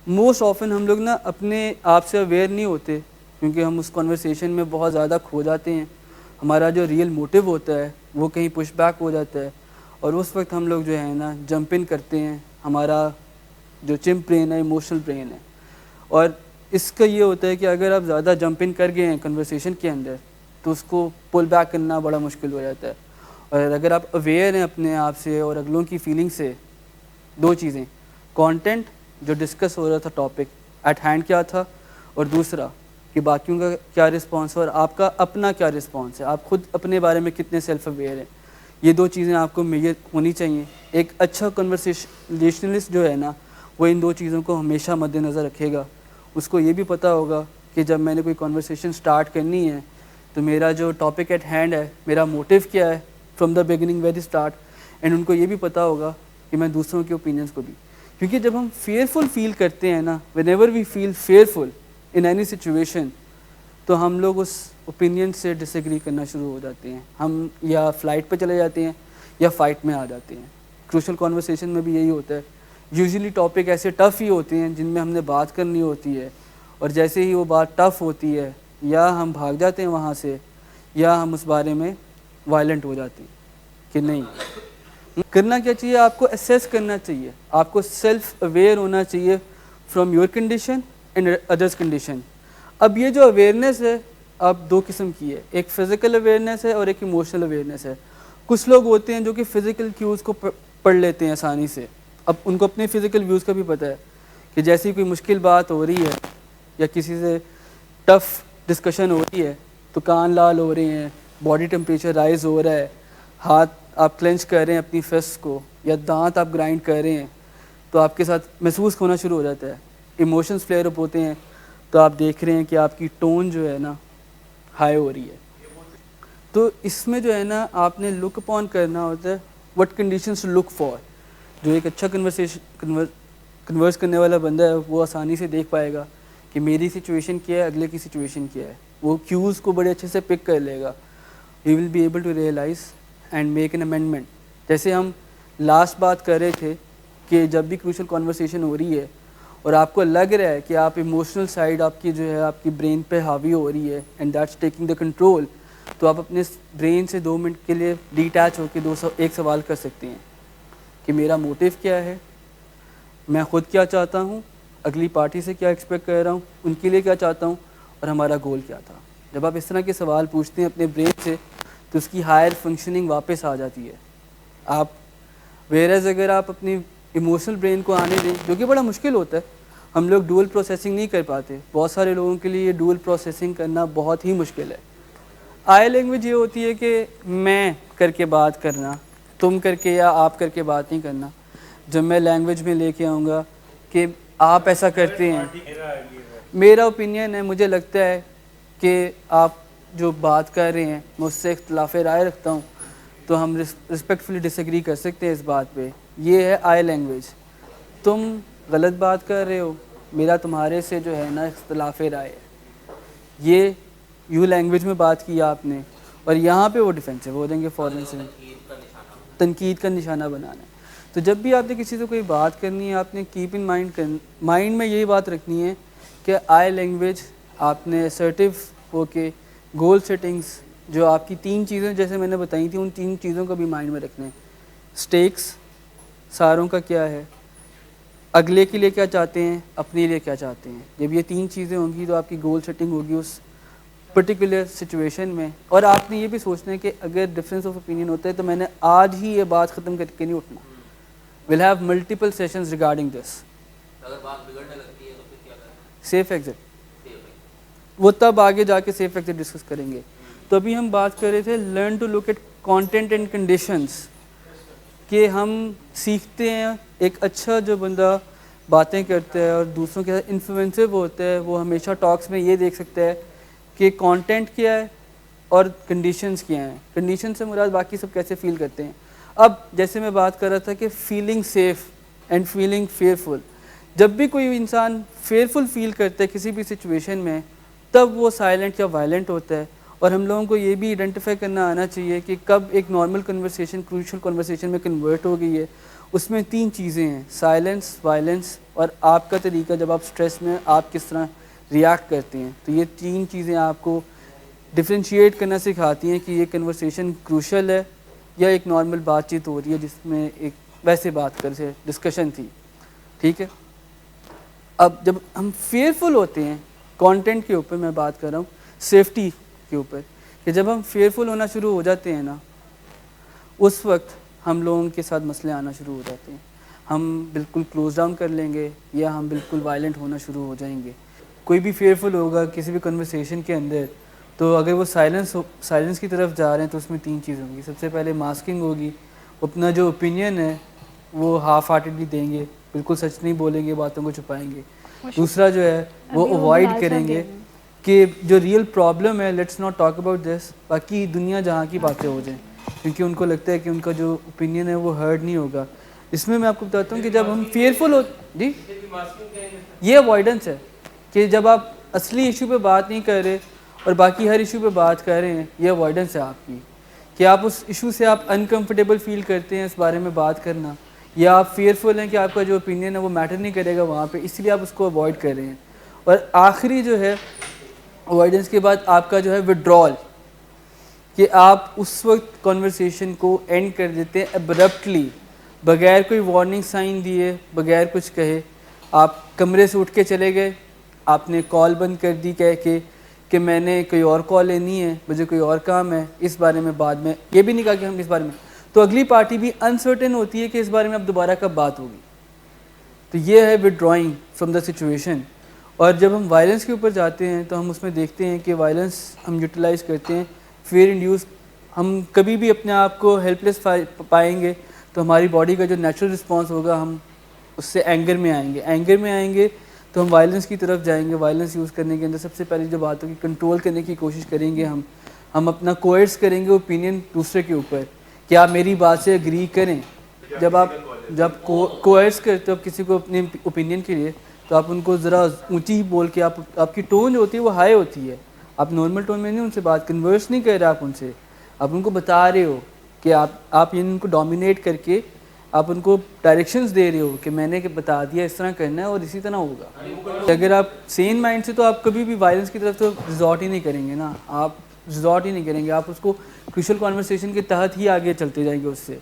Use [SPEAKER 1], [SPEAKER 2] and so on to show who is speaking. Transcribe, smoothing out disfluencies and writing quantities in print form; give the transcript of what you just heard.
[SPEAKER 1] Most often ہم لوگ نا اپنے آپ سے اویئر نہیں ہوتے، کیونکہ ہم اس کنورسیشن میں بہت زیادہ کھو جاتے ہیں. ہمارا جو ریئل موٹیو ہوتا ہے وہ کہیں پش بیک ہو جاتا ہے، اور اس وقت ہم لوگ جو ہے نا جمپ ان کرتے ہیں. ہمارا جو چمپ برین ہے، ایموشنل برین ہے، اور اس کا یہ ہوتا ہے کہ اگر آپ زیادہ جمپ ان کر گئے ہیں کنورسیشن کے اندر تو اس کو پل بیک کرنا بڑا مشکل ہو جاتا ہے. اور اگر آپ اویئر ہیں اپنے آپ سے اور اگلوں کی فیلنگ سے، دو چیزیں، کانٹینٹ جو ڈسکس ہو رہا تھا، ٹاپک ایٹ ہینڈ کیا تھا، اور دوسرا کہ باقیوں کا کیا رسپانس ہے اور آپ کا اپنا کیا رسپانس ہے، آپ خود اپنے بارے میں کتنے سیلف اویئر ہیں. یہ دو چیزیں آپ کو میجر ہونی چاہیے. ایک اچھا کنورسیشنلسٹ جو ہے نا وہ ان دو چیزوں کو ہمیشہ مد نظر رکھے گا. اس کو یہ بھی پتہ ہوگا کہ جب میں نے کوئی کنورسیشن سٹارٹ کرنی ہے تو میرا جو ٹاپک ایٹ ہینڈ ہے، میرا موٹیو کیا ہے from the beginning very start. And ان کو یہ بھی پتہ ہوگا کہ میں دوسروں کے اوپینینس کو بھی، کیونکہ جب ہم فیئرفل فیل کرتے ہیں نا، whenever we feel fearful in any situation, تو ہم لوگ اس اوپینین سے ڈس ایگری کرنا شروع ہو جاتے ہیں. ہم یا فلائٹ پہ چلے جاتے ہیں یا فائٹ میں آ جاتے ہیں. کروشل کانورسیشن میں بھی یہی ہوتا ہے. یوزلی ٹاپک ایسے ٹف ہی ہوتے ہیں جن میں ہم نے بات کرنی ہوتی ہے، اور جیسے ہی وہ بات ٹف ہوتی ہے یا ہم بھاگ جاتے ہیں وہاں سے، یا ہم اس بارے میں وائلنٹ ہو جاتے ہیں کہ نہیں. کرنا کیا چاہیے؟ آپ کو اسیس کرنا چاہیے، آپ کو سیلف اویئر ہونا چاہیے from your condition and others condition. اب یہ جو اویئرنیس ہے اب دو قسم کی ہے، ایک فزیکل اویئرنیس ہے اور ایک ایموشنل اویئرنیس ہے. کچھ لوگ ہوتے ہیں جو کہ فزیکل کیوز کو پڑھ لیتے ہیں آسانی سے. اب ان کو اپنے فزیکل ویوز کا بھی پتہ ہے کہ جیسی کوئی مشکل بات ہو رہی ہے یا کسی سے ٹف ڈسکشن ہو رہی ہے تو کان لال ہو رہے ہیں، باڈی ٹمپریچر رائز ہو رہا ہے، ہاتھ آپ کلینچ کر رہے ہیں اپنی فسٹ کو، یا دانت آپ گرائنڈ کر رہے ہیں، تو آپ کے ساتھ محسوس ہونا شروع ہو جاتا ہے. ایموشنز فلیئر اپ ہوتے ہیں تو آپ دیکھ رہے ہیں کہ آپ کی ٹون جو ہے نا ہائی ہو رہی ہے. تو اس میں جو ہے نا آپ نے لک اپون کرنا ہوتا ہے what conditions to look for. جو ایک اچھا کنورس کرنے والا بندہ ہے وہ آسانی سے دیکھ پائے گا کہ میری سچویشن کیا ہے، اگلے کی سچویشن کیا ہے. وہ کیوز کو بڑے اچھے سے پک کر لے گا. He will be able to realize and make an amendment. جیسے ہم لاسٹ بات کر رہے تھے کہ جب بھی کروشل کانورسیشن ہو رہی ہے اور آپ کو لگ رہا ہے کہ آپ ایموشنل سائڈ آپ کی جو ہے آپ کی برین پہ حاوی ہو رہی ہے and that's taking the control, تو آپ اپنے برین سے 2 منٹ کے لیے ڈی اٹیچ ہو کے ایک سوال کر سکتے ہیں کہ میرا موٹیو کیا ہے، میں خود کیا چاہتا ہوں، اگلی پارٹی سے کیا ایکسپیکٹ کر رہا ہوں، ان کے لیے کیا چاہتا ہوں، اور ہمارا گول کیا تھا. جب آپ اس طرح کے سوال پوچھتے ہیں اپنے برین سے تو اس کی ہائر فنکشننگ واپس آ جاتی ہے. آپ ویئرز اگر آپ اپنی ایموشنل برین کو آنے دیں، جو کہ بڑا مشکل ہوتا ہے، ہم لوگ ڈوئل پروسیسنگ نہیں کر پاتے. بہت سارے لوگوں کے لیے ڈوئل پروسیسنگ کرنا بہت ہی مشکل ہے. آئی لینگویج یہ ہوتی ہے کہ میں کر کے بات کرنا، تم کر کے یا آپ کر کے بات نہیں کرنا. جب میں لینگویج میں لے کے آؤں گا کہ آپ ایسا کرتے ہیں، میرا اوپینین ہے، مجھے لگتا ہے کہ آپ جو بات کر رہے ہیں میں اس سے اختلاف رائے رکھتا ہوں، تو ہم رسپیکٹفلی ڈس ایگری کر سکتے ہیں اس بات پہ. یہ ہے آئی لینگویج. تم غلط بات کر رہے ہو، میرا تمہارے سے جو ہے نا اختلاف رائے ہے. یہ یو لینگویج میں بات کی آپ نے، اور یہاں پہ وہ ڈیفینسو ہو جائیں گے فوراً سے، تنقید کا نشانہ بنانا ہے. تو جب بھی آپ نے کسی سے کوئی بات کرنی ہے آپ نے کیپ ان مائنڈ میں یہی بات رکھنی ہے کہ آئی لینگویج آپ نے اسرٹیو ہو کے گول سیٹنگز جو آپ کی 3 چیزیں جیسے میں نے بتائی تھیں ان 3 چیزوں کو بھی مائنڈ میں رکھنا ہے. سٹیکس ساروں کا کیا ہے، اگلے کے لیے کیا چاہتے ہیں، اپنے لیے کیا چاہتے ہیں. جب یہ 3 چیزیں ہوں گی تو آپ کی گول سیٹنگ ہوگی اس پرٹیکولر سچویشن میں. اور آپ نے یہ بھی سوچنا ہے کہ اگر ڈفرینس آف اوپینین ہوتا ہے تو میں نے آج ہی یہ بات ختم کر کے نہیں اٹھنا. We'll have multiple sessions regarding this.
[SPEAKER 2] اگر بات بگڑنے لگتی ہے تو پھر کیا کریں؟
[SPEAKER 1] Safe exit. وہ تب آگے جا کے سیف ایگزٹ ڈسکس کریں گے. تو ابھی ہم بات کر رہے تھے learn to look at content and conditions, کہ ہم سیکھتے ہیں ایک اچھا جو بندہ باتیں کرتا ہے اور دوسروں کے ساتھ انفلوئنسو ہوتا ہے وہ ہمیشہ ٹاکس میں یہ دیکھ سکتا ہے کہ کانٹینٹ کیا ہے اور کنڈیشنز کیا ہیں. کنڈیشن سے مراد باقی سب کیسے فیل کرتے ہیں. اب جیسے میں بات کر رہا تھا کہ feeling safe and feeling fearful, جب بھی کوئی انسان فیئرفل فیل کرتا ہے کسی بھی سچویشن میں تب وہ سائلنٹ یا وائلنٹ ہوتا ہے. اور ہم لوگوں کو یہ بھی آئیڈینٹیفائی کرنا آنا چاہیے کہ کب ایک نارمل کنورسیشن کروشل کنورسیشن میں کنورٹ ہو گئی ہے اس میں 3 چیزیں ہیں، سائلنس، وائلنس اور آپ کا طریقہ جب آپ سٹریس میں آپ کس طرح ریاکٹ کرتے ہیں. تو یہ 3 چیزیں آپ کو ڈفرینشیٹ کرنا سکھاتی ہیں کہ یہ کنورسیشن کروشل ہے یا ایک نارمل بات چیت ہو رہی ہے جس میں ایک ویسے بات کر سے ڈسکشن تھی. ٹھیک ہے. اب جب ہم فیئرفل ہوتے ہیں، کانٹینٹ کے اوپر میں بات کر رہا ہوں، سیفٹی کے اوپر، کہ جب ہم فیئرفل ہونا شروع ہو جاتے ہیں نا، اس وقت ہم لوگوں کے ساتھ مسئلے آنا شروع ہو جاتے ہیں. ہم بالکل کلوز ڈاؤن کر لیں گے یا ہم بالکل وائلنٹ ہونا شروع ہو جائیں گے. کوئی بھی فیئرفل ہوگا کسی بھی کنورسیشن کے اندر، تو اگر وہ سائلنس کی طرف جا رہے ہیں تو اس میں 3 چیزیں ہوں گی. سب سے پہلے ماسکنگ ہوگی، اپنا جو اوپینین ہے وہ ہاف ہارٹیڈلی دیں گے، بالکل سچ نہیں بولیں گے، باتوں کو چھپائیں گے. دوسرا جو ہے وہ اوائڈ کریں گے کہ جو ریئل پرابلم ہے let's not talk about this, باقی دنیا جہاں کی باتیں ہو جائیں، کیونکہ ان کو لگتا ہے کہ ان کا جو اوپینین ہے وہ ہرٹ نہیں ہوگا. اس میں آپ کو بتاتا ہوں کہ جب ہم فیئرفل ہو، جی یہ اوائڈنس ہے کہ جب آپ اصلی ایشو پہ بات نہیں کر رہے اور باقی ہر ایشو پہ بات کر رہے ہیں، یہ اوائڈنس ہے آپ کی، کہ آپ اس ایشو سے آپ انکمفرٹیبل فیل کرتے ہیں اس بارے میں بات کرنا، یا آپ فیئرفل ہیں کہ آپ کا جو اوپینین ہے وہ میٹر نہیں کرے گا وہاں پہ، اس لیے آپ اس کو اوائڈ کر رہے ہیں. اور آخری جو ہے اوائڈنس کے بعد آپ کا جو ہے وڈرال، کہ آپ اس وقت کنورسیشن کو اینڈ کر دیتے ہیں ابرپٹلی، بغیر کوئی وارننگ سائن دیے، بغیر کچھ کہے. آپ کمرے سے اٹھ کے چلے گئے، آپ نے کال بند کر دی کہہ کے کہ میں نے کوئی اور کال لینی ہے، مجھے کوئی اور کام ہے، اس بارے میں بعد میں، یہ بھی نہیں کہا کہ ہم اس بارے میں، تو اگلی پارٹی بھی انسرٹن ہوتی ہے کہ اس بارے میں اب دوبارہ کب بات ہوگی. تو یہ ہے وڈرائنگ فرام دا سچویشن. اور جب ہم وائلنس کے اوپر جاتے ہیں تو ہم اس میں دیکھتے ہیں کہ وائلنس ہم یوٹیلائز کرتے ہیں فیئر انڈیوس. ہم کبھی بھی اپنے آپ کو ہیلپ لیس پائیں گے تو ہماری باڈی کا جو نیچرل رسپانس ہوگا، ہم اس سے اینگر میں آئیں گے تو ہم وائلنس کی طرف جائیں گے. وائلنس یوز کرنے کے اندر سب سے پہلی جو بات ہوگی، کنٹرول کرنے کی کوشش کریں گے. ہم اپنا کوئرس کریں گے اوپینین دوسرے کے اوپر کہ آپ میری بات سے اگری کریں. جب کوئرس کرتے ہو کسی کو اپنے اوپینین کے لیے، تو آپ ان کو ذرا اونچی بول کے، آپ کی ٹون جو ہوتی ہے وہ ہائی ہوتی ہے. آپ نارمل ٹون میں نہیں ان سے بات، کنورس نہیں کر رہے آپ ان سے، آپ ان کو بتا رہے ہو کہ آپ ان کو ڈومینیٹ کر کے آپ ان کو ڈائریکشنز دے رہے ہو کہ میں نے بتا دیا اس طرح کرنا ہے اور اسی طرح ہوگا. اگر آپ سین مائنڈ سے، تو آپ کبھی بھی وائلنس کی طرف تو ریزورٹ ہی نہیں کریں گے نا، آپ ریزورٹ ہی نہیں کریں گے، آپ اس کو کروشل کانورسیشن کے تحت ہی آگے چلتے جائیں گے اس سے.